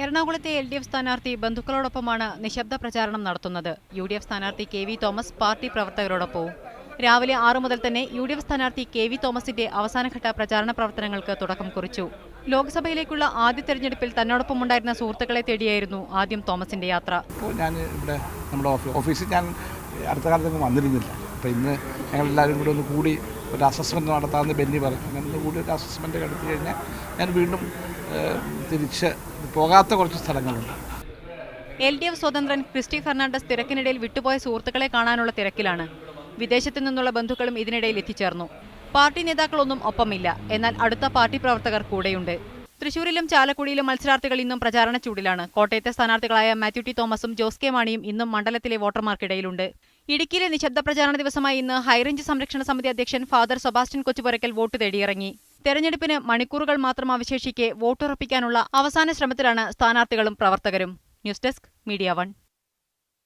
എറണാകുളത്തെ LDF സ്ഥാനാർത്ഥി ബന്ധുക്കളോടൊപ്പമാണ് നിശബ്ദ പ്രചാരണം നടത്തുന്നത്. UDF സ്ഥാനാർത്ഥി KV തോമസ് പാർട്ടി പ്രവർത്തകരോടൊപ്പവും. രാവിലെ 6 മുതൽ തന്നെ UDF സ്ഥാനാർത്ഥി KV തോമസിന്റെ അവസാനഘട്ട പ്രചാരണ പ്രവർത്തനങ്ങൾക്ക് തുടക്കം കുറിച്ചു. ലോക്സഭയിലേക്കുള്ള ആദ്യ തെരഞ്ഞെടുപ്പിൽ തന്നോടൊപ്പമുണ്ടായിരുന്ന സുഹൃത്തുക്കളെ തേടിയായിരുന്നു ആദ്യം തോമസിന്റെ യാത്ര. ഞാൻ ഇവിടെ നമ്മുടെ ഓഫീസിൽ ഞാൻ അടുത്ത കാലത്തൊന്നും വന്നിരുന്നില്ല. അപ്പോൾ ഇന്ന് ഞങ്ങളെല്ലാവരും കൂടി ഒന്ന് കൂടി ഒരു അസസ്മെൻറ്റ് നടത്താമെന്ന് ബെന്നി പറഞ്ഞു. അങ്ങനെ കൂടി ഒരു അസസ്മെൻറ്റ് നടത്തി കഴിഞ്ഞാൽ ഞാൻ വീണ്ടും തിരിച്ച് പോകാത്ത കുറച്ച് സ്ഥലങ്ങളുണ്ട്. LDF സ്വതന്ത്രൻ ക്രിസ്റ്റി ഫെർണാണ്ടസ് തിരക്കിനിടയിൽ വിട്ടുപോയ സുഹൃത്തുക്കളെ കാണാനുള്ള തിരക്കിലാണ്. വിദേശത്തു നിന്നുള്ള ബന്ധുക്കളും ഇതിനിടയിൽ എത്തിച്ചേർന്നു. പാർട്ടി നേതാക്കളൊന്നും ഒപ്പമില്ല, എന്നാൽ അടുത്ത പാർട്ടി പ്രവർത്തകർ കൂടെയുണ്ട്. തൃശൂരിലും ചാലക്കുടിയിലും മത്സരാർത്ഥികൾ ഇന്നും പ്രചാരണ ചൂടിലാണ്. കോട്ടയത്തെ സ്ഥാനാർത്ഥികളായ മാത്യു ടി തോമസും ജോസ് കെ മാണിയും ഇന്നും മണ്ഡലത്തിലെ വോട്ടർമാർക്കിടയിലുണ്ട്. ഇടുക്കിയിലെ നിശബ്ദ പ്രചാരണ ദിവസമായി ഇന്ന് ഹൈറേഞ്ച് സംരക്ഷണ സമിതി അധ്യക്ഷൻ ഫാദർ സെബാസ്റ്റ്യൻ കൊച്ചുപുരയ്ക്കൽ വോട്ട് തേടിയിറങ്ങി. തെരഞ്ഞെടുപ്പിന് മണിക്കൂറുകൾ മാത്രം അവശേഷിക്കെ വോട്ടുറപ്പിക്കാനുള്ള അവസാന ശ്രമത്തിലാണ് സ്ഥാനാർത്ഥികളും പ്രവർത്തകരും. News desk, media 1.